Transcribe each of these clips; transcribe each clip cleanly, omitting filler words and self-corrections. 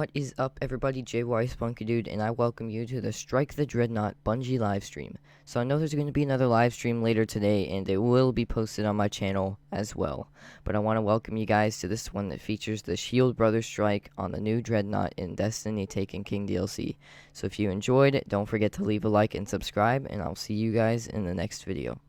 What is up, everybody? JY Spunky Dude, and I welcome you to the Strike the Dreadnought Bungie livestream. So I know there's going to be another livestream later today, and it will be posted on my channel as well. But I want to welcome you guys to this one that features the Shield Brothers strike on the new Dreadnought in Destiny Taken King DLC. So if you enjoyed it, don't forget to leave a like and subscribe, and I'll see you guys in the next video.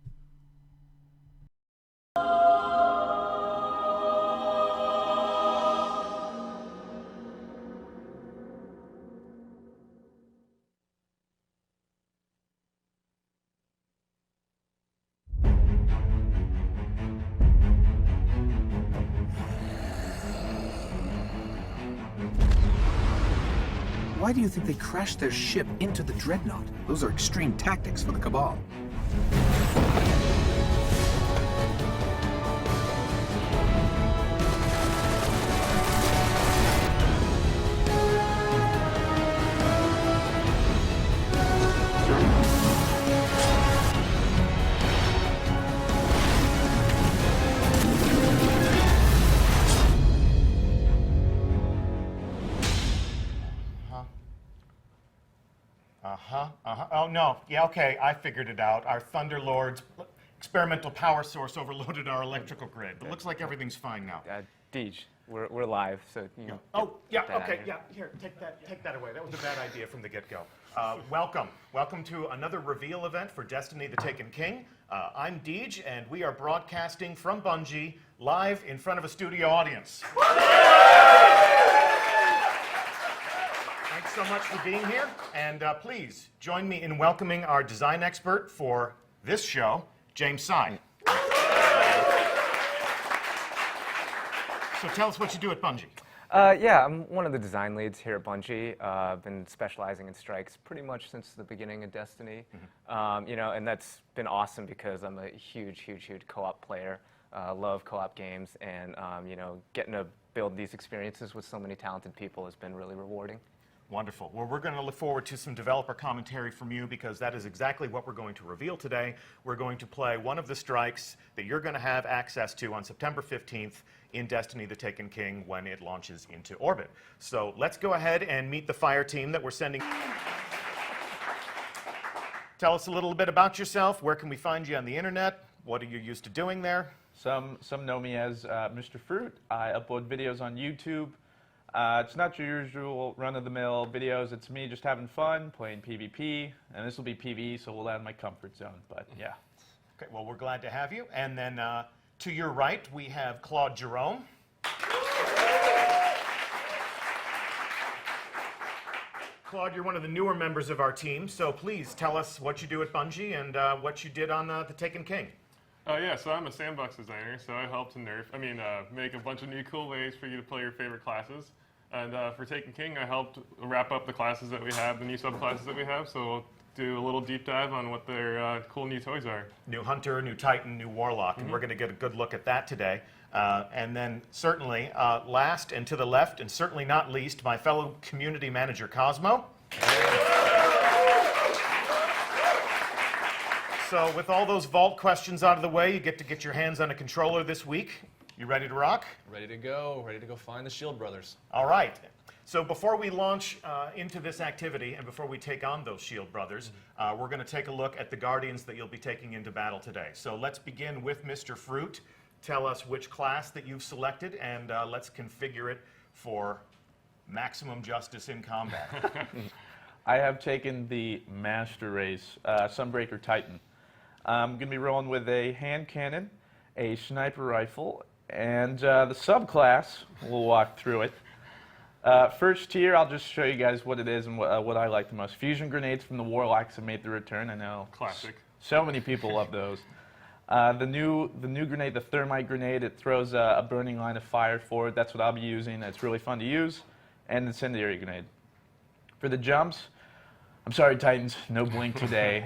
Why do you think they crashed their ship into the Dreadnought? Those are extreme tactics for the Cabal. Oh, no. Yeah, okay, I figured it out. Our Thunderlord's experimental power source overloaded our electrical grid. But looks like everything's fine now. Deej, we're live, so, you know. Oh, yeah, okay, yeah. Here, take that away. That was a bad idea from the get-go. Welcome to another reveal event for Destiny the Taken King. I'm Deej, and we are broadcasting from Bungie, live in front of a studio audience. Thanks so much for being here, and please join me in welcoming our design expert for this show, James Sy. So tell us what you do at Bungie. Yeah, I'm one of the design leads here at Bungie. I've been specializing in strikes pretty much since the beginning of Destiny. You know, and that's been awesome because I'm a huge co-op player. Love co-op games, and you know, getting to build these experiences with so many talented people has been really rewarding. Wonderful. Well, we're going to look forward to some developer commentary from you because that is exactly what we're going to reveal today. We're going to play one of the strikes that you're going to have access to on September 15th in Destiny the Taken King when it launches into orbit. So let's go ahead and meet the fire team that we're sending. Tell us a little bit about yourself. Where can we find you on the internet? What are you used to doing there? Some know me as Mr. Fruit. I upload videos on YouTube. It's not your usual run-of-the-mill videos. It's me just having fun, playing PvP, and this will be PvE, so we'll add my comfort zone, but yeah. Okay, well, we're glad to have you. And then to your right, we have Claude Jerome. Claude, you're one of the newer members of our team, so please tell us what you do at Bungie and what you did on the Taken King. Yeah, so I'm a sandbox designer, so I helped to make a bunch of new cool ways for you to play your favorite classes. And for Taken King, I helped wrap up the classes that we have, the new subclasses that we have, so we'll do a little deep dive on what their cool new toys are. New Hunter, new Titan, new Warlock, and we're going to get a good look at that today. And then certainly, last and to the left, and certainly not least, my fellow community manager, Cosmo. So with all those vault questions out of the way, you get to get your hands on a controller this week. You ready to rock? Ready to go find the Shield Brothers. All right. So before we launch into this activity and before we take on those Shield Brothers, we're going to take a look at the Guardians that you'll be taking into battle today. So let's begin with Mr. Fruit. Tell us which class that you've selected, and let's configure it for maximum justice in combat. I have taken the Master Race Sunbreaker Titan. I'm going to be rolling with a hand cannon, a sniper rifle, and the subclass. We'll walk through it. First tier, I'll just show you guys what it is and what I like the most. Fusion grenades from the Warlocks have made the return. I know. Classic. So many people love those. The new grenade, the thermite grenade, it throws a burning line of fire forward. That's what I'll be using. It's really fun to use. And incendiary grenade. For the jumps, I'm sorry, Titans, no blink today.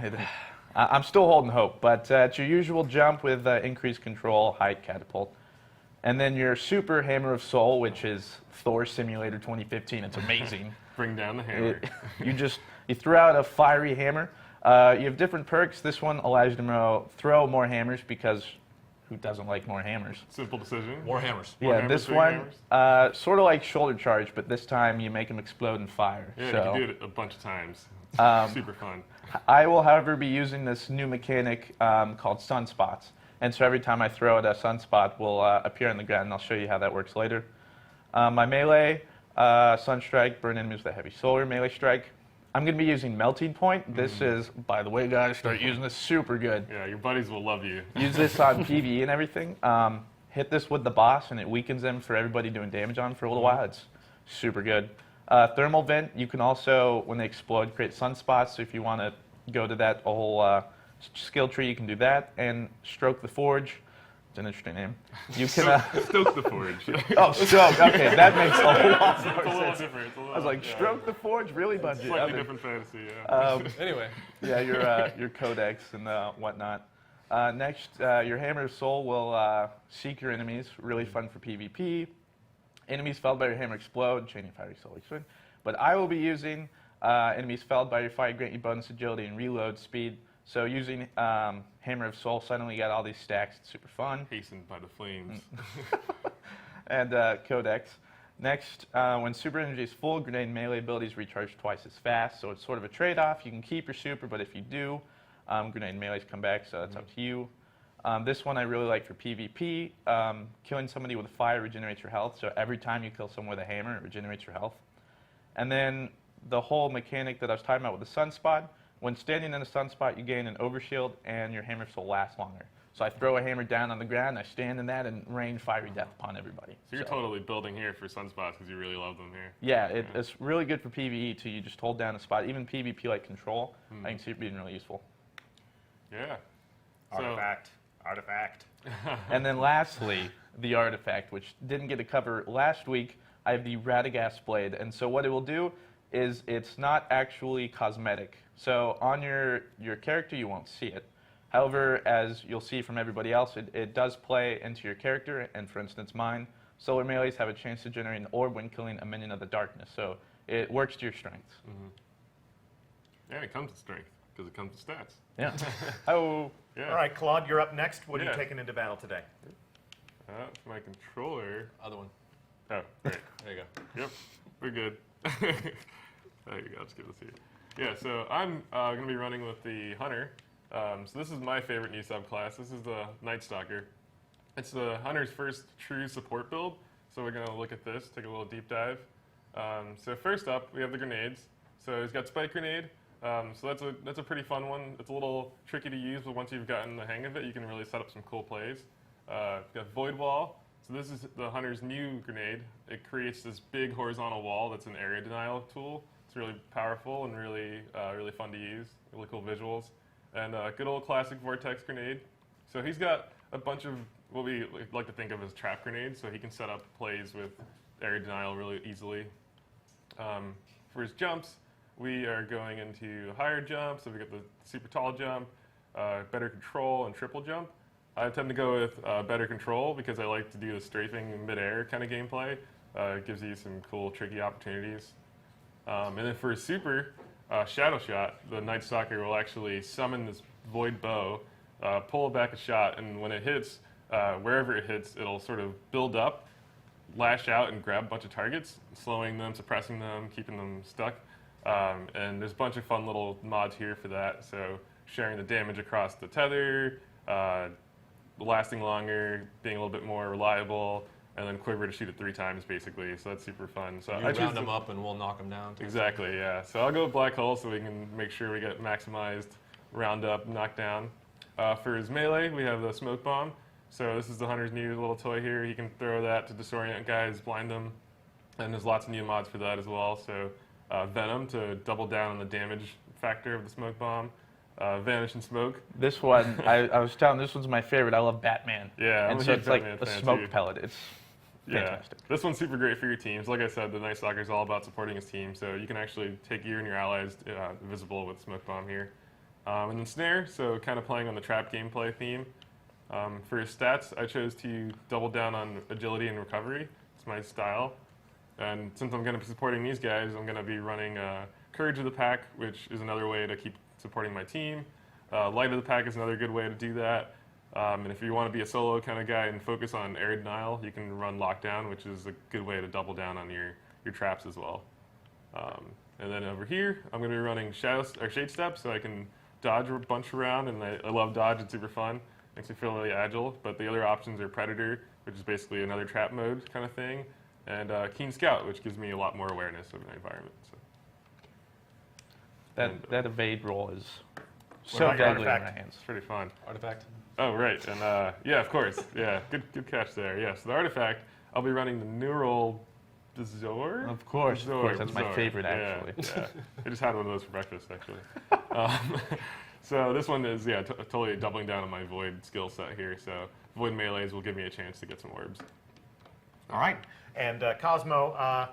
I'm still holding hope, but it's your usual jump with increased control, height, catapult. And then your super Hammer of Soul, which is Thor Simulator 2015. It's amazing. Bring down the hammer. You throw out a fiery hammer. You have different perks. This one allows you to throw more hammers because who doesn't like more hammers? Simple decision. More hammers. More Yeah, hammers, this three one, hammers? sort of like shoulder charge, but this time you make them explode and fire. Yeah, so, you can do it a bunch of times. Super fun. I will, however, be using this new mechanic called sunspots. And so every time I throw it, a sunspot will appear on the ground, and I'll show you how that works later. My melee, Sunstrike, burn enemies with a heavy solar melee strike. I'm going to be using Melting Point. This is, by the way, guys, start using this super good. Yeah, your buddies will love you. Use this on PvE and everything. Hit this with the boss, and it weakens them for everybody doing damage on for a little while. It's super good. Thermal Vent, you can also, when they explode, create sunspots. So if you want to go to that whole skill tree, you can do that. And Stroke the Forge. It's an interesting name. You can Stoke the Forge. oh, Stroke. Okay, that makes a lot It's a more little sense. different. It's a little, I was like, yeah. Stroke the Forge, really, Bungie? Slightly Okay. different fantasy, yeah. Anyway, Yeah, your codex and whatnot. Next, your Hammer of Soul will seek your enemies. Really fun for PvP. Enemies felled by your hammer explode. Chaining fiery soul explode. But I will be using enemies felled by your fire grant you bonus agility and reload speed. So using Hammer of Soul, suddenly you got all these stacks. It's super fun. Hastened by the flames. And Codex. Next, when super energy is full, grenade and melee abilities recharge twice as fast. So it's sort of a trade-off. You can keep your super, but if you do, grenade and melees come back, so that's up to you. This one I really like for PvP. Killing somebody with fire regenerates your health. So every time you kill someone with a hammer, it regenerates your health. And then the whole mechanic that I was talking about with the sunspot. When standing in a sunspot, you gain an overshield, and your hammer soul lasts longer. So I throw a hammer down on the ground, I stand in that, and rain fiery death upon everybody. So you're totally building here for sunspots because you really love them here. Yeah, it's really good for PvE too. You just hold down a spot. Even PvP like control, I can see it being really useful. Yeah. So, Artifact. And then lastly, the artifact, which didn't get a cover last week. I have the Radagast Blade, and so what it will do is it's not actually cosmetic. So on your character, you won't see it. However, as you'll see from everybody else, it does play into your character, and for instance mine, solar melees have a chance to generate an orb when killing a minion of the darkness, so it works to your strengths. yeah, it comes to strength because it comes to stats. Yeah. Oh. Yeah. All right, Claude, you're up next. What are you Yeah. taking into battle today? For my controller. other one. Oh, great. There you go. Yep, we're good. There you go, I'll just give this to you. Yeah, so I'm going to be running with the Hunter. So this is my favorite new subclass. This is the Night Stalker. It's the Hunter's first true support build. So we're going to look at this, take a little deep dive. So first up, we have the grenades. So he's got Spike Grenade. So that's a pretty fun one. It's a little tricky to use, but once you've gotten the hang of it, you can really set up some cool plays. We've got Void Wall. So this is the Hunter's new grenade. It creates this big horizontal wall that's an area denial tool. It's really powerful and really fun to use. Really cool visuals. And good old classic Vortex Grenade. So he's got a bunch of what we like to think of as trap grenades, so he can set up plays with area denial really easily. For his jumps, we are going into higher jump, so we got the super tall jump, better control, and triple jump. I tend to go with better control because I like to do the strafing mid-air kind of gameplay. It gives you some cool, tricky opportunities. And then for his super, Shadow Shot, the Night Stalker will actually summon this void bow, pull back a shot, and when it hits, wherever it hits, it'll sort of build up, lash out, and grab a bunch of targets, slowing them, suppressing them, keeping them stuck. And there's a bunch of fun little mods here for that. So sharing the damage across the tether, lasting longer, being a little bit more reliable, and then quiver to shoot it 3 times basically. So that's super fun. So You round them up and we'll knock them down. Exactly, yeah. So I'll go with Black Hole so we can make sure we get maximized round up, knockdown. For his melee, we have the Smoke Bomb. So this is the Hunter's new little toy here. He can throw that to disorient guys, blind them, and there's lots of new mods for that as well. So Venom to double down on the damage factor of the Smoke Bomb. Vanish and Smoke. This one, I was telling, this one's my favorite. I love Batman. Yeah, I'm and a so huge it's like Batman a fan, smoke too. pellet. It's fantastic. Yeah, this one's super great for your teams. Like I said, the Night Stalker is all about supporting his team, so you can actually take you and your allies visible with Smoke Bomb here. And then Snare, so kind of playing on the trap gameplay theme. For his stats, I chose to double down on agility and recovery. It's my style. And since I'm going to be supporting these guys, I'm going to be running Courage of the Pack, which is another way to keep supporting my team. Light of the Pack is another good way to do that. And if you want to be a solo kind of guy and focus on air denial, you can run lockdown, which is a good way to double down on your traps as well. And then over here, I'm going to be running shade step, so I can dodge a bunch around, and I love dodge. It's super fun. Makes me feel really agile. But the other options are Predator, which is basically another trap mode kind of thing, and Keen Scout, which gives me a lot more awareness of my environment. So. That evade roll is What so about your deadly in artifact? my hands. It's pretty fun. Artifact. Oh, right. And yeah, of course. Yeah, good catch there. Yeah, so the artifact, I'll be running the Neural Bezoar. Of course. That's my Bezoar. favorite, Yeah, actually. Yeah. I just had one of those for breakfast, actually. So this one is, totally doubling down on my Void skill set here. So Void melees will give me a chance to get some orbs. All right. And Cosmo,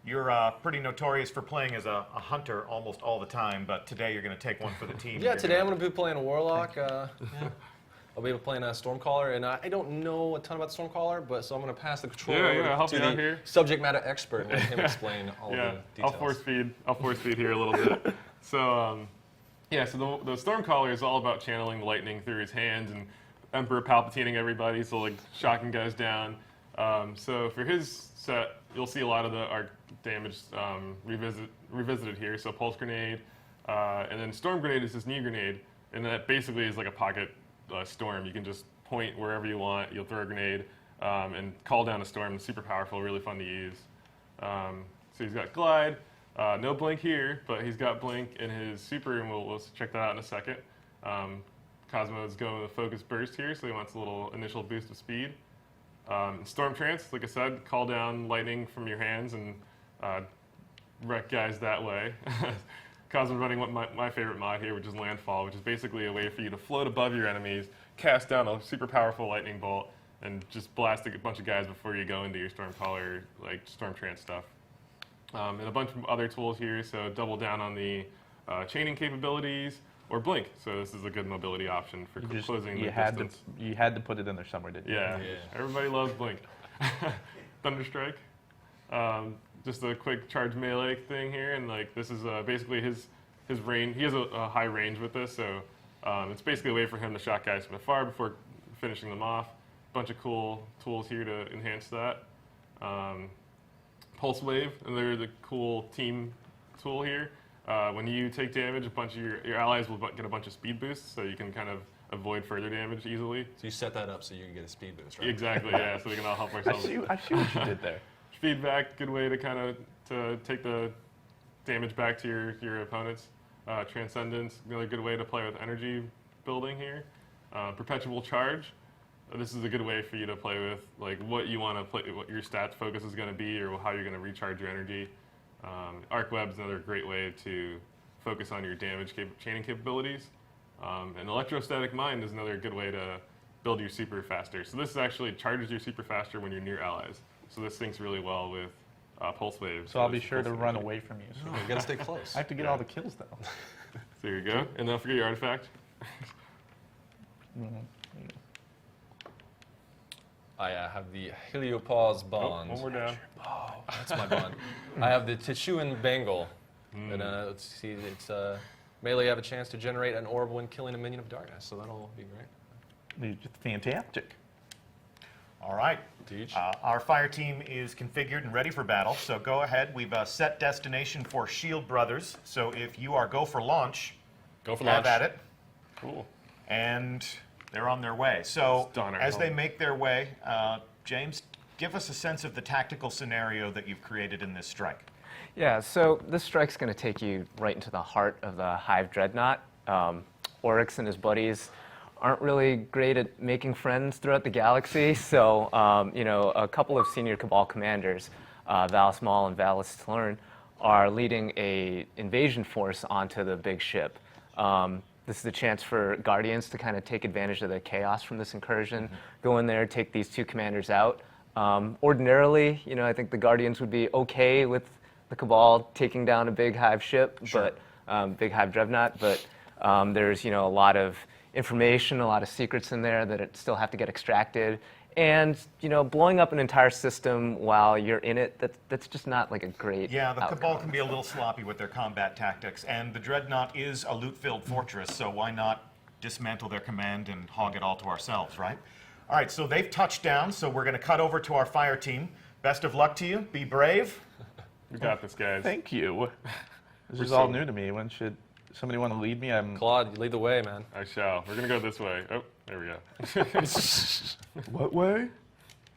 you're pretty notorious for playing as a hunter almost all the time, but today you're going to take one for the team. Yeah, today I'm going to be playing a Warlock. I'll be playing a Stormcaller, and I don't know a ton about Stormcaller, but so I'm going to pass the control over I'll help to you out the here. subject matter expert and let him explain all Yeah, the details. I'll force feed here a little bit. So, so the Stormcaller is all about channeling the lightning through his hands and Emperor Palpatining everybody, so like shocking guys down. So for his set, you'll see a lot of the arc damage revisited here. So Pulse Grenade, and then Storm Grenade is this new grenade, and that basically is like a pocket storm. You can just point wherever you want, you'll throw a grenade, and call down a storm. It's super powerful, really fun to use. So he's got Glide, no Blink here, but he's got Blink in his super, and we'll check that out in a second. Cosmo is going with a Focus Burst here, so he wants a little initial boost of speed. Storm Trance, like I said, call down lightning from your hands and wreck guys that way. Cosmo's running my favorite mod here, which is Landfall, which is basically a way for you to float above your enemies, cast down a super powerful lightning bolt, and just blast a bunch of guys before you go into your Stormcaller, like Storm Trance stuff. And a bunch of other tools here, so double down on the chaining capabilities, or Blink. So this is a good mobility option for closing the distance. You had to put it in there somewhere, didn't you? Yeah, everybody loves Blink. Thunderstrike. Just a quick charge melee thing here, and like this is basically his range. He has a high range with this, so it's basically a way for him to shock guys from afar before finishing them off. Bunch of cool tools here to enhance that. Pulse Wave, another the cool team tool here. When you take damage, a bunch of your allies will get a bunch of speed boosts, so you can kind of avoid further damage easily. So you set that up so you can get a speed boost, right? Exactly, yeah. So we can all help ourselves. I see what you did there. Feedback, good way to kind of to take the damage back to your opponents. Transcendence, another good way to play with energy building here. Perpetual Charge. This is a good way for you to play with like what you want to play, what your stats focus is going to be, or how you're going to recharge your energy. Arc Web's another great way to focus on your damage chaining capabilities. And Electrostatic Mind is another good way to build your super faster. So this actually charges your super faster when you're near allies. So this syncs really well with Pulse Wave. So I'll be sure to run away from you. So You gotta stay close. I have to get all the kills, though. So there you go. And don't forget your artifact. I have the Heliopause Bond. One more down. Oh, that's my bond. I have the Tishuan Bangle. And let's see, it's melee have a chance to generate an orb when killing a minion of darkness, so that'll be great. Fantastic. All right. Teach. Our fire team is configured and ready for battle, so go ahead. We've set destination for Shield Brothers, so if you are go for launch, Go for have launch. at it. Cool. And they're on their way. So Donner as they home. make their way, James, give us a sense of the tactical scenario that you've created in this strike. Yeah, so this strike's going to take you right into the heart of the Hive Dreadnought. Oryx and his buddies aren't really great at making friends throughout the galaxy, so a couple of senior Cabal commanders, Valis Maul and Valis Tlern, are leading a invasion force onto the big ship. This is a chance for Guardians to kind of take advantage of the chaos from this incursion, go in there, take these two commanders out. Ordinarily, I think the Guardians would be okay with the Cabal taking down a big Hive ship, but big Hive Dreadnought, but there's a lot of information, a lot of secrets in there that still have to get extracted. And blowing up an entire system while you're in it, that's just not like a great Yeah, the outcome. Cabal can be a little sloppy with their combat tactics, and the Dreadnought is a loot-filled fortress, so why not dismantle their command and hog it all to ourselves, right? All right, so they've touched down, so we're going to cut over to our fire team. Best of luck to you. Be brave. We got this, guys. Thank you. This We're is all so- new to me. When should somebody want to lead me? Claude, you lead the way, man. I shall. We're gonna go this way. Oh, there we go. What way?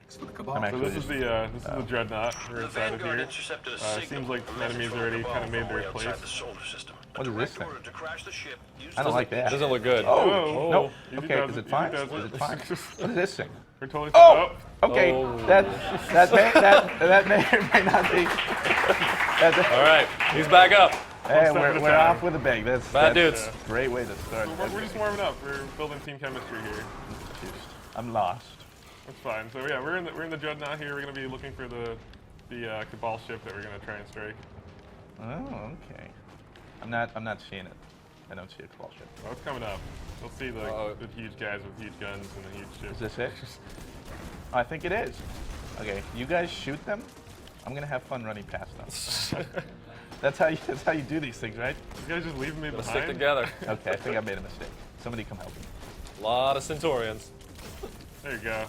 Thanks for the Cabal. I'm So actually this is the Dreadnought. We're inside of here. Seems like the enemies already kind of made their place. What is this thing? I don't like It that. doesn't look good. Oh, Nope. easy Okay, does is it, it fine? easy Is does it it. fine? What is this thing? We're totally. Oh! Okay, Oh. that may or may not be. All right, he's back up. Hey, step at a we're time. off with a bang. That's Bad that's dudes. a great way to start. We're just warming up. We're building team chemistry here. I'm lost. That's fine. So yeah, we're in the Dreadnought here. We're gonna be looking for the Cabal ship that we're gonna try and strike. Oh, okay. I'm not seeing it. I don't see a Cabal ship. Oh, it's coming up. We'll see Uh-oh. the huge guys with huge guns and the huge ships. Is this it? Oh, I think it is. Okay, you guys shoot them. I'm gonna have fun running past them. That's how you do these things, right? You guys just leaving me Let's behind? stick together. Okay, I think I made a mistake. Somebody come help me. A lot of Centaurians. There you go.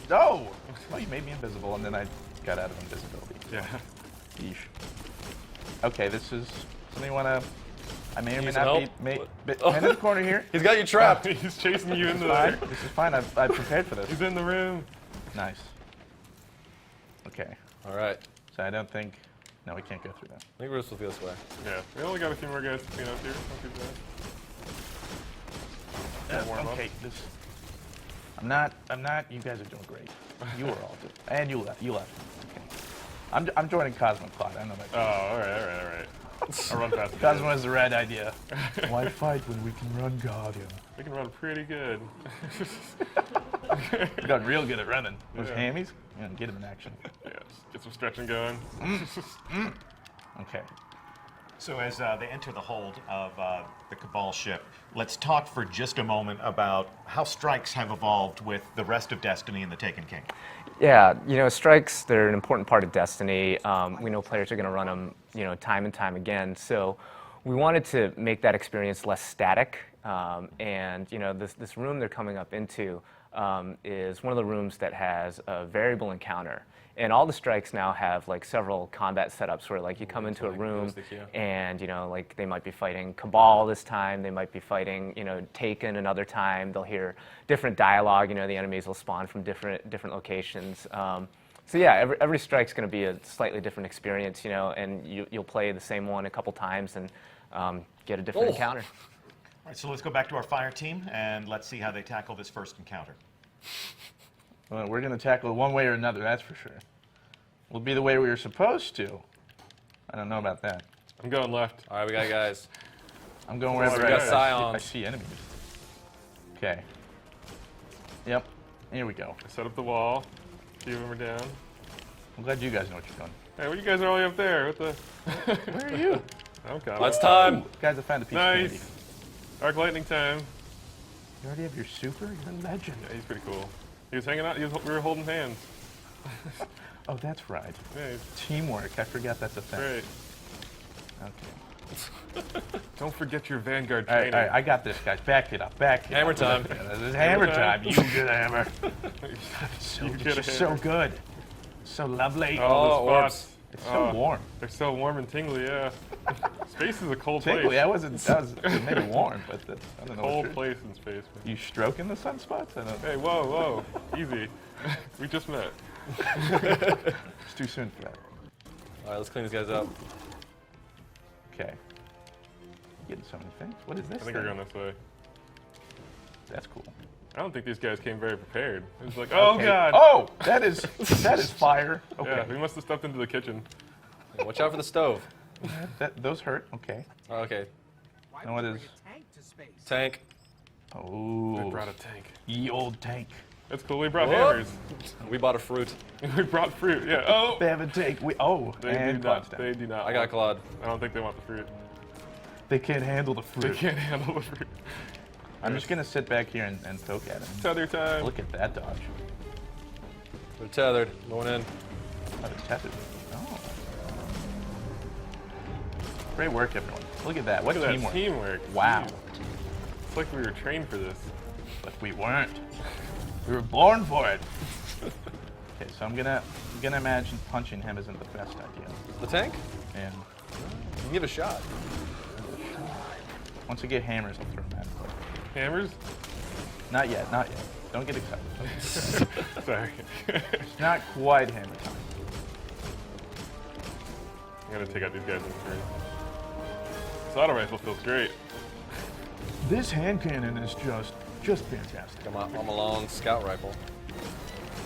No! Well, you made me invisible, and then I got out of invisibility. Yeah. Yeesh. Okay, this is something you wanna. I may or may Need not some be. help? Stand in the corner here. He's got you trapped. He's chasing you into Fine. there. This is fine. I prepared for this. He's in the room. Nice. Okay. All right. So I don't think. No, we can't go through that. I think we're supposed to go this way. Yeah. We only got a few more guys to clean up here. Not too bad. Warm up. Okay. This. I'm not. You guys are doing great. You are all doing. And you left. Okay. I'm joining Cosmo Claude. I know that. Oh, all right. I'll run fast. Cosmo has the right idea. Why fight when we can run Guardian? We can run pretty good. We got real good at running. Those Yeah. hammies. Yeah, get him in action. Yeah, just get some stretching going. Okay. So as they enter the hold of the Cabal ship, let's talk for just a moment about how strikes have evolved with the rest of Destiny and the Taken King. Yeah, strikes, they're an important part of Destiny. We know players are going to run them, time and time again. So we wanted to make that experience less static. And, this room they're coming up into is one of the rooms that has a variable encounter. And all the strikes now have several combat setups where you come into a room and they might be fighting Cabal this time, they might be fighting Taken another time. They'll hear different dialogue. The enemies will spawn from different locations. So yeah, every strike's going to be a slightly different experience. And you'll play the same one a couple times and get a different encounter. All right, so let's go back to our fire team and let's see how they tackle this first encounter. Well, we're gonna tackle it one way or another. That's for sure. We'll be the way we were supposed to. I don't know about that. I'm going left. All right, we got guys. I'm going wherever We got I Scions. see enemies. Okay. Yep. Here we go. I set up the wall. A few of them are down. I'm glad you guys know what you're doing. Hey, what you guys are all the way up there? What the? Where are you? I'm coming. It's time. Guys, I found a piece of candy. Nice. Arc lightning time. You already have your super? You're a legend. Yeah, he's pretty cool. He was hanging out. We were holding hands. Oh, that's right. Yeah, he's Teamwork. I forgot that's a thing. great. Okay. Don't forget your Vanguard All right, training. all right, I got this, guys. Back it up. Back it Hammer up. time. This is hammer time. You get a hammer. So, You this get a is so hammer. good. So lovely. Oh, Oh, the spots. It's so warm. They're so warm and tingly, yeah. Space is a cold Tingly, place. that was maybe warm, but that's, I don't know. Cold What place in space. Man. you stroking the sunspots? I don't. Hey, whoa. Easy. We just met. It's too soon for that. All right, let's clean these guys up. Okay. Getting so many things. What is this? I think thing? we're going this way. That's cool. I don't think these guys came very prepared. It was like, oh, Okay. God. Oh, that is fire. Okay. Yeah, we must have stepped into the kitchen. Hey, watch out for the stove. Those hurt. Okay. Oh, okay. And what is? Tank. They Oh, brought a tank. ye old tank. That's cool. We brought Whoop. hammers. We bought a fruit. We brought fruit. Yeah. Oh. They have a tank. They And do not. Claude's down. They do not. I got Claude. I don't think they want the fruit. They can't handle the They fruit. can't handle the fruit. I'm just gonna sit back here and poke at him. Tether time. Look at that dodge. They're tethered. Going in. Oh, they're tethered. Oh. Great work, everyone. Look at that. What Look at that teamwork. teamwork. Wow. Jeez. It's like we were trained for this. But we weren't. We were born for it. Okay, so I'm gonna imagine punching him isn't the best idea. The tank? And You can give it a shot. once I get hammers, I'll throw him at him. Hammers? Not yet, not yet. Don't get excited. Sorry. It's not quite hammer time. I'm gonna take out these guys in turn. This auto rifle feels great. This hand cannon is just fantastic. Got my Malone scout rifle.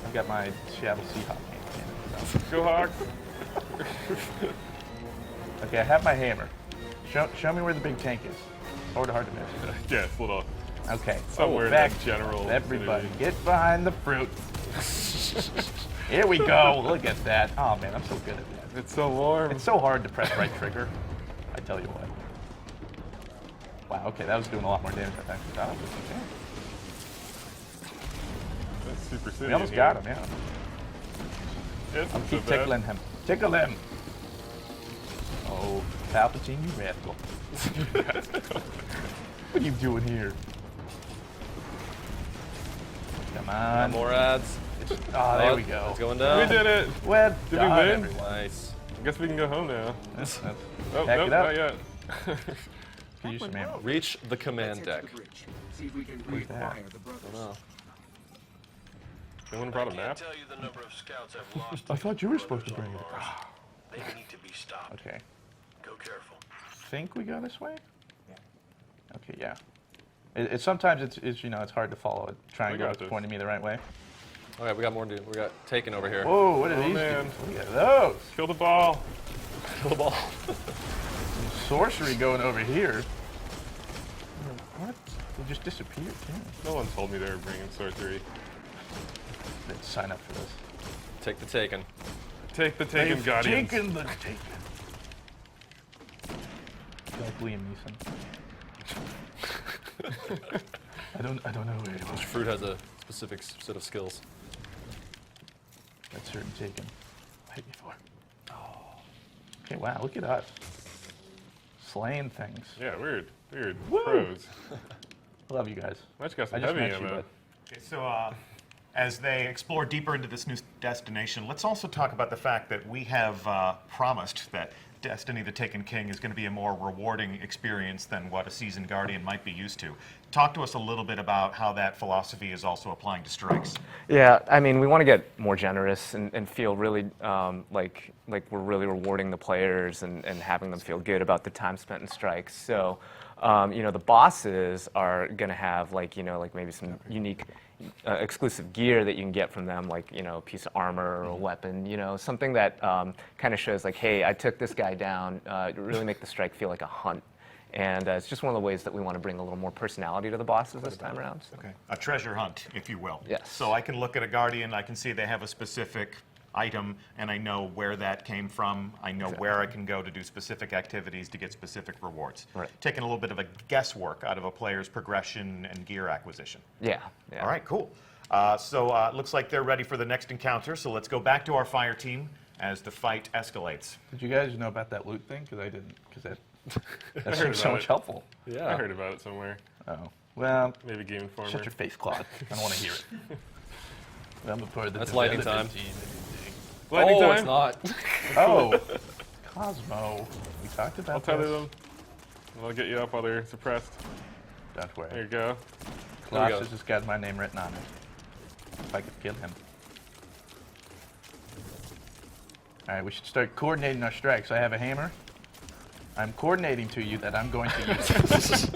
I've got my Seattle Seahawk hand cannon. Go Hawks! Okay, I have my hammer. Show me where the big tank is. Hard to miss. Yeah, it's a little Okay. somewhere in back that general. Everybody, vicinity. get behind the fruit. Here we go. Look at that. Oh man, I'm so good at that. It's so warm. It's so hard to press right trigger. I tell you what. Wow. Okay, that was doing a lot more damage than I actually thought it was. Okay. That's super city. We almost got him. Yeah. It's not so Keep bad. tickling him. Tickle him. Oh, Palpatine, you rascal. What are you doing here? Come on. More ads. Oh, there we go. It's going We down. did it! Well Did we done, win? everyone. Nice. I guess we can go home now. Oh, Pack nope, it up. not yet. Could use some ammo. Reach the command deck. See if we can Who's that? rewire the brothers. Oh. Anyone brought a map? Tell you the number of scouts I've lost. I thought you were supposed to bring it. They need to be stopped. Okay. Go careful. Think we go this way? Yeah. Okay, yeah. It sometimes it's you know it's hard to follow a triangle got that's this. pointing me the right way. Okay, we got more to do. We got Taken over here. Whoa, what are these man. do? Look at those. Kill the ball. Kill the ball. Some sorcery going over here. What? They just disappeared too. No one told me they were bringing sorcery. Let's sign up for this. Take the Taken. Take the Taken They've Guardians. taken the taken. Like Liam Neeson. I don't know where it was. Each fruit has a specific set of skills. That's certain taken. I hit you for. Oh. Okay, wow, look at us. Slaying things. Yeah, weird Woo! pros. I love you guys. I just got I some just heavy met you, ammo. but Okay, so as they explore deeper into this new destination, let's also talk about the fact that we have promised that Destiny the Taken King is going to be a more rewarding experience than what a seasoned Guardian might be used to. Talk to us a little bit about how that philosophy is also applying to strikes. Yeah, I mean, we want to get more generous and feel really like we're really rewarding the players and having them feel good about the time spent in strikes. So, you know, the bosses are going to have like maybe some unique exclusive gear that you can get from them, like, you know, a piece of armor or a weapon, you know, something that kind of shows like, hey, I took this guy down, really make the strike feel like a hunt. And it's just one of the ways that we want to bring a little more personality to the bosses this time around. So. Okay. A treasure hunt, if you will. Yes. So I can look at a Guardian, I can see they have a specific item, and I know where that came from. I know where I can go to do specific activities to get specific rewards. Right. Taking a little bit of a guesswork out of a player's progression and gear acquisition. Yeah. All right, cool. So it looks like they're ready for the next encounter, so let's go back to our fire team as the fight escalates. did you guys know about that loot thing? Because I didn't. Because that heard seems so about much it. helpful. Yeah. I heard about it somewhere. Oh well. Maybe Game Informer. Shut your face, Claude. I don't want to hear it. I'm a part of the That's lightning development time. team. Lightning Oh, time? it's not. Oh, Cosmo. We talked about I'll tether this. them. And I'll get you up while they're suppressed. Don't There worry. you go. There we go. Colossus has got my name written on it. If I could kill him. All right, we should start coordinating our strikes. I have a hammer. I'm coordinating to you that I'm going to use it.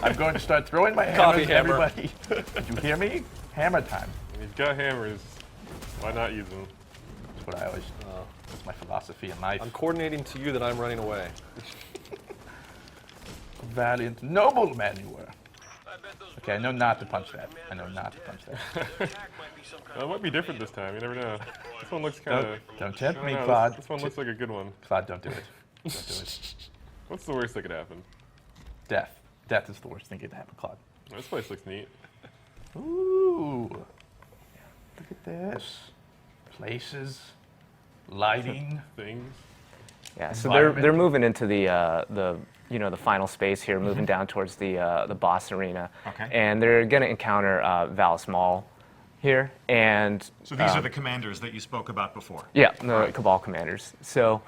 I'm going to start throwing my Coffee hammers at hammer. everybody. Did you hear me? Hammer time. When you've got hammers, why not use them? That's what I always. That's my philosophy in life. I'm coordinating to you that I'm running away. Valiant, noble man you were. I bet those Okay, I know not to punch that. I know not to punch that. attack might be some kind It might be different this time. You never know. This one looks kind of. Don't tempt me, Claude. This one looks like a good one. Claude, don't do it. Don't do it. What's the worst that could happen? Death. Death is the worst thing that could happen, Claude. This place looks neat. Ooh. Look at this. Places. Lighting. Things. Yeah, so they're Environment. moving into the the final space here, moving down towards the boss arena. Okay. And they're going to encounter Valis Maul here. And So these are the commanders that you spoke about before. yeah, the Cabal Commanders. So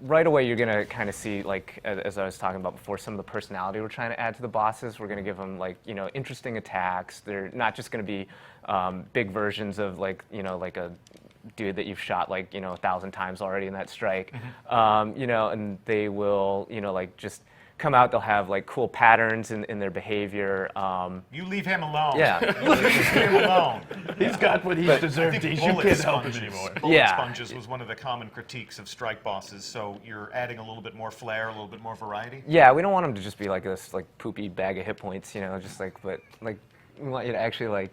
right away, you're going to kind of see, like, as I was talking about before, some of the personality we're trying to add to the bosses. We're going to give them, like, interesting attacks. They're not just going to be big versions of, like, like a dude that you've shot, like, 1,000 times already in that strike. And they will, like, just come out. They'll have, like, cool patterns in their behavior. You leave him alone. Yeah. You leave him alone. He's got what he's deserved. You can't help him anymore. Bullet sponges was one of the common critiques of strike bosses, so you're adding a little bit more flair, a little bit more variety? Yeah, we don't want them to just be like this, like, poopy bag of hit points, just like, but, like, we want you to actually,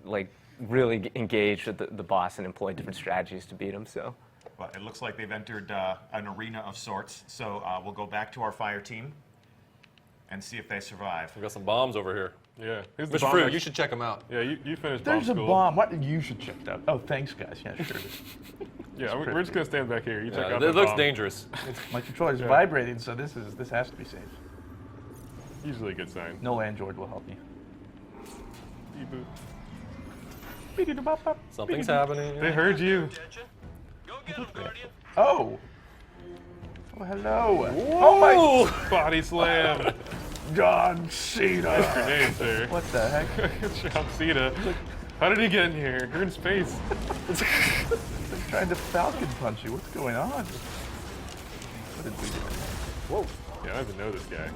like really engage with the boss and employ different strategies to beat him, so. Well, it looks like they've entered an arena of sorts, so we'll go back to our fire team and see if they survive. We got some bombs over here. Yeah. Here's the Mr. bomb Fruit, ex- you should check them out. Yeah, you finished bomb There's a school. bomb. What? You should check that out. Oh, thanks, guys. Yeah, sure. Yeah, we're just gonna stand back here. You check Yeah, out it the looks bomb. dangerous. My controller's Yeah. vibrating, so this has to be safe. Usually a good sign. No Android will help you. Reboot. Something's happening. They heard you. Attention. Go get him, Guardian. Oh. Oh, hello. Oh my Body slam. John Cena. Grenade, sir. What the heck? John Cena. How did he get in here? You're in space. They're trying to Falcon punch you. What's going on? What did we do? Whoa. Yeah, I don't even know this guy.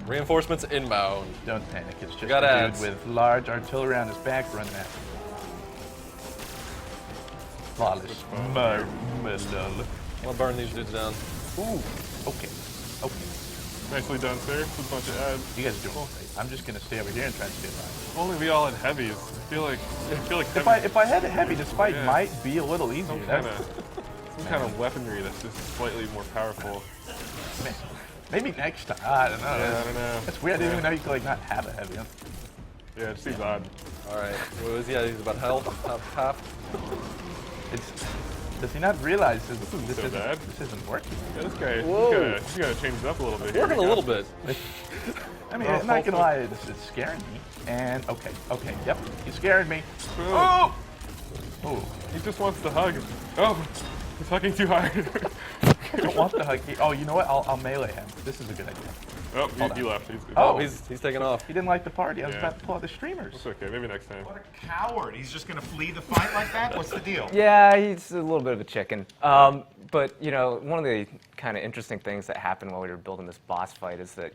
Reinforcements inbound. Don't panic. It's just Got a ads. dude with large artillery on his back running at me. Flawless. Murder. I'll burn these dudes down. Ooh. Okay. Okay. Nicely done, sir. With a bunch of ads. You guys are doing great. I'm just gonna stay over here and try and stay alive. If only we all had heavies. I feel like If I had a heavy, this fight Yeah. might be a little easier. some That's- kind of weaponry that's just slightly more powerful. Maybe next time. I don't know. Yeah, I don't know. That's weird. I didn't even know you could like not have a heavy. Yeah, it seems odd. All right. What was he? Yeah, he's about health. Half. Does he not realize this so isn't bad. this isn't working? Yeah, this guy, Whoa. he's gotta change it up a little bit here. Working a little bit. I mean, I'm not gonna lie, it's scaring me. And okay, yep, he's scaring me. Boom. Oh, oh, He just wants to hug. Oh, he's hugging too hard. I don't want the hug. Oh, you know what? I'll melee him. This is a good idea. Oh, Hold he on. left. Oh. He's taking off. He didn't like the party. I was Yeah. about to pull out the streamers. It's okay. Maybe next time. What a coward. He's just going to flee the fight like that? What's the deal? Yeah, he's a little bit of a chicken. But, one of the kind of interesting things that happened while we were building this boss fight is that,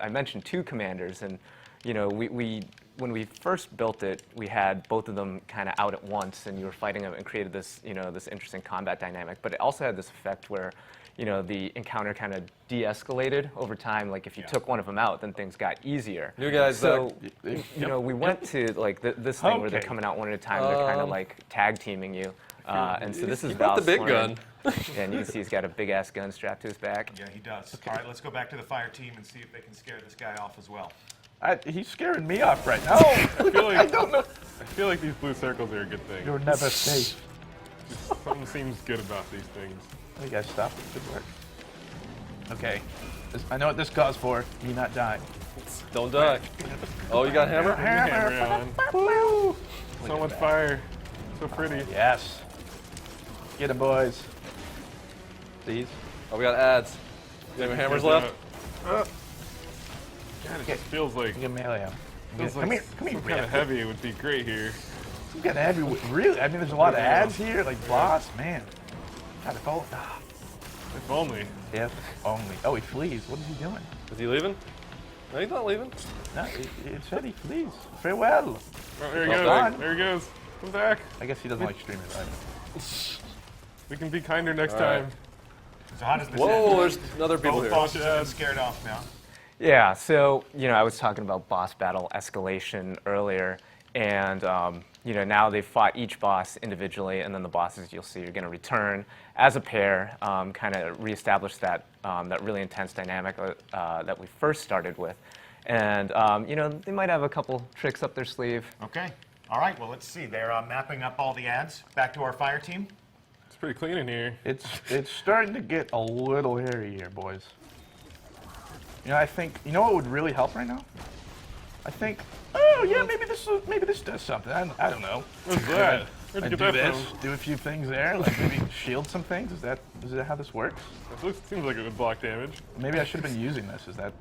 I mentioned two commanders, and, when we first built it, we had both of them kind of out at once, and you were fighting them and created this, this interesting combat dynamic. But it also had this effect where, the encounter kind of de-escalated over time. Like, if you took one of them out, then things got easier. New guys So, back. we went to, like, this thing where they're Okay. coming out one at a time. They're kind of, like, tag teaming you. And so this is brought the Val's big Slurm. gun. Yeah, and you can see he's got a big-ass gun strapped to his back. Yeah, he does. All right, let's go back to the fire team and see if they can scare this guy off as well. He's scaring me off right now. I feel like, I don't know. I feel like these blue circles are a good thing. You're never safe. Something seems good about these things. You guys stop. Good work. Okay. I know what this calls for. Me not dying. Don't die. Oh, you got hammer? Hammer on. Woo! So much fire. So pretty. Yes. Get 'em, boys. Please. Oh, we got ads. You have any hammers left? God, it just feels like, You can melee him. feels Come like here. Come here. some kind of Raptor. heavy would be great here. Some kind of heavy. Really? I mean, there's a lot of ads here. Like boss, man. God, if all. If only. If only. Oh, he flees. What is he doing? Is he leaving? No, he's not leaving. No, it said he flees. Farewell. Oh, there he Well goes. done. There he goes. Come back. I guess he doesn't like streamers either. We can be kinder next All right. time. So how does this Whoa, end? there's another people Both here. bosses have been scared off now. Yeah, so, I was talking about boss battle escalation earlier, and, now they've fought each boss individually, and then the bosses you'll see are going to return as a pair, kind of reestablish that, that really intense dynamic that we first started with. And, they might have a couple tricks up their sleeve. Okay. All right, well, let's see. They're mapping up all the ads. Back to our fire team. It's pretty clean in here. It's starting to get a little hairy here, boys. You know, I think, you know what would really help right now? I think, oh yeah, maybe this does something. I don't know. What's that? Where'd you I get do that this, from? do a few things there, like maybe shield some things. Is that how this works? Seems like it would block damage. Maybe I should have been using this. Is that?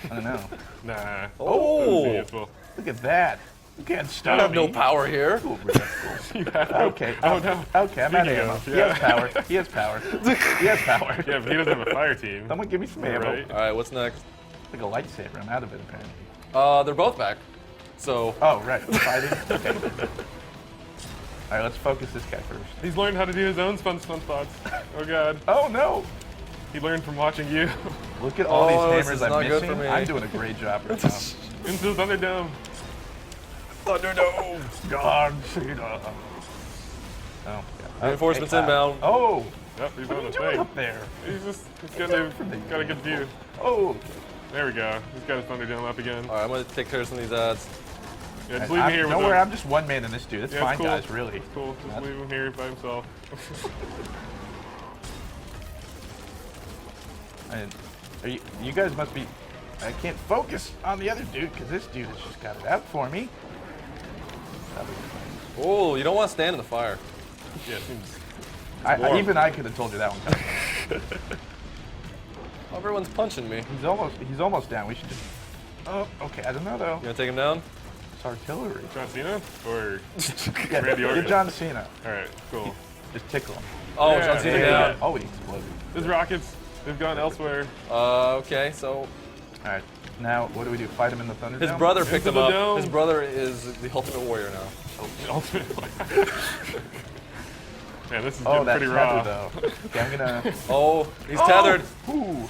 I don't know. Nah. Oh! That's useful. Look at that. You can't I stop have me. no power here. Ooh, that's cool. You have no- Okay. Oh no. Okay, I'm out of Speaking ammo. of, He yeah. has power. He has power. He has power. Yeah, but he doesn't have a fire team. Someone give me some ammo. Right. All right, what's next? Like a lightsaber. I'm out of it apparently. They're both back. So, Oh right, fighting. Okay. All right, let's focus this guy first. He's learned how to do his own stun spots. Oh god. Oh no! He learned from watching you. Look at all Oh, these this is hammers I'm not good for missing. me. I'm doing a great job right now. Into the Thunderdome. Thunderdome. God, Cena. Oh, yeah. Reinforcements Okay, inbound. Oh, Yep, he's what on are you the doing thing. up there? He's got a good view. Oh, There we go. He's got his Thunderdome up again. All right, I'm gonna take care of some of these ads. Yeah, just leave him here with don't him. worry, I'm just one man in this dude. It's Yeah, fine, it's cool. guys, really. It's cool. Just leave him here by himself. And you guys must be. I can't focus on the other dude because this dude has just got it out for me. Oh, you don't want to stand in the fire. Yeah, it seems. Even I could have told you that one coming. Everyone's punching me. He's almost down. We should just. Oh, okay. I don't know though. You gonna take him down? It's artillery. John Cena? Or. Yeah, Randy Orton. get John Cena. Alright, cool. Just tickle him. Oh, Yeah, John Cena yeah, down. Oh, he exploded. His rockets, they've gone elsewhere. Okay, so All right. Now, what do we do? Fight him in the Thunderdome? his brother picked Into him the up. dome. His brother is the ultimate warrior now. Ultimately. Man, this is Oh, getting that pretty tether raw. though. Okay, I'm gonna. Oh, he's tethered. Ooh.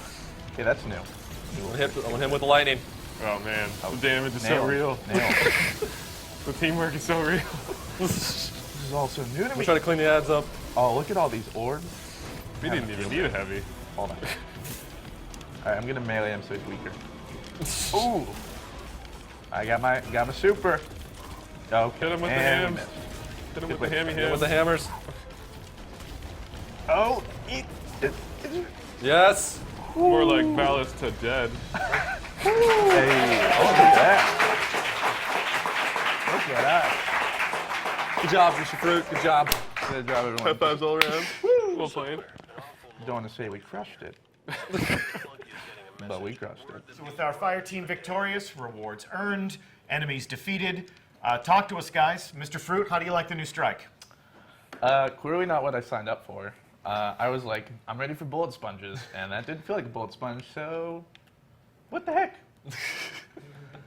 Okay, that's new. I'm gonna hit him with the lightning. Oh man, the damage is so Nailed. real. Nailed. The teamwork is so real. This is all so new to I'm me. trying to clean the ads up. Oh, look at all these orbs. We didn't even need a heavy. Hold on. All right, I'm gonna melee him so he's weaker. Ooh. I got my super. Okay. Hit him with the and we hams. missed. Hit him with the Wait, hammy Hit hams. with the hammers. Oh. Yes. More like ballast to dead. Hey. Oh, look at that. Look at that. Good job, Mr. Fruit. Good job. Good job, everyone. High fives all around. Well played. Don't want to say we crushed it. But we crushed it. So with our fire team victorious, rewards earned, enemies defeated. Talk to us, guys. Mr. Fruit, how do you like the new strike? Clearly not what I signed up for. I was like, I'm ready for bullet sponges, and that didn't feel like a bullet sponge, so what the heck?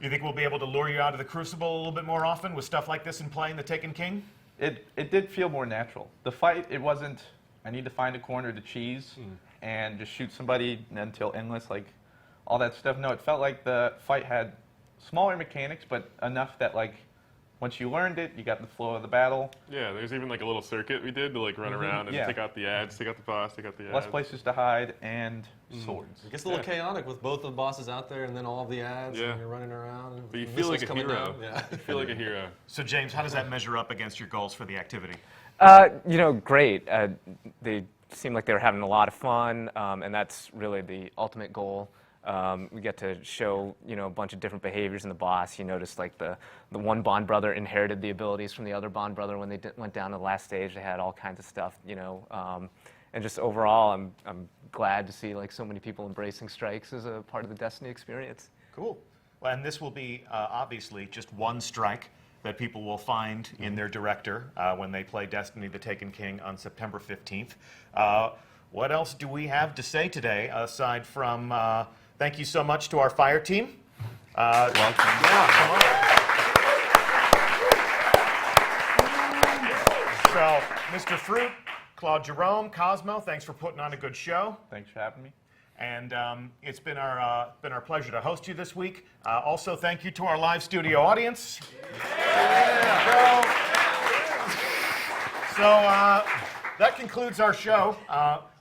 You think we'll be able to lure you out of the Crucible a little bit more often with stuff like this in playing the Taken King? It did feel more natural. The fight, it wasn't, I need to find a corner to cheese and just shoot somebody until endless, like all that stuff. No, it felt like the fight had smaller mechanics, but enough that like once you learned it, you got the flow of the battle. Yeah, there's even like a little circuit we did to like run around and Yeah. take out the ads, take out the boss, take out the ads. Less places to hide and swords. It gets a little chaotic with both the bosses out there and then all of the ads Yeah. and you're running around. And But you feel like missiles a coming hero. down. Yeah. You feel like a hero. So James, how does that measure up against your goals for the activity? You know, great. They seemed like they were having a lot of fun, and that's really the ultimate goal. We get to show, you know, a bunch of different behaviors in the boss. You notice like the one Bond brother inherited the abilities from the other Bond brother when they went down to the last stage. They had all kinds of stuff, you know. And just overall, I'm glad to see like so many people embracing strikes as a part of the Destiny experience. Cool. Well, and this will be obviously just one strike that people will find in their director when they play Destiny the Taken King on September 15th. What else do we have to say today aside from thank you so much to our fire team? Welcome. Yeah, come on. So, Mr. Fruit, Claude Jerome, Cosmo, thanks for putting on a good show. Thanks for having me. And it's been our pleasure to host you this week. Also, thank you to our live studio audience. So that concludes our show.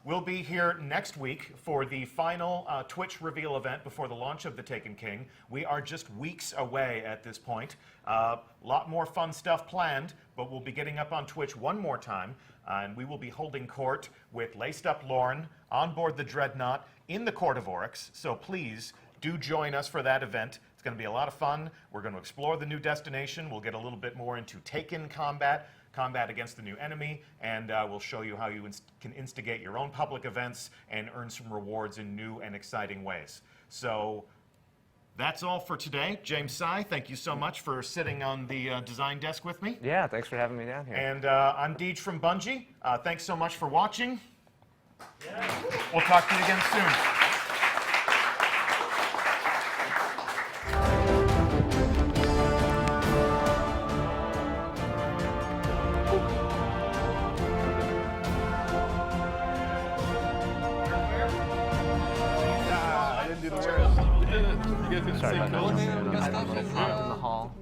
We'll be here next week for the final Twitch reveal event before the launch of The Taken King. We are just weeks away at this point. A lot more fun stuff planned, but we'll be getting up on Twitch one more time, and we will be holding court with Laced Up Lauren on board the Dreadnought in the Court of Oryx. So please do join us for that event. It's going to be a lot of fun. We're going to explore the new destination. We'll get a little bit more into take-in combat against the new enemy, and we'll show you how you can instigate your own public events and earn some rewards in new and exciting ways. So that's all for today. James Sy, thank you so much for sitting on the design desk with me. Yeah, thanks for having me down here. And I'm Deej from Bungie. Thanks so much for watching. We'll talk to you again soon. I didn't do the work. You guys did the Sorry same about color? that. I have a little prompt in the hall.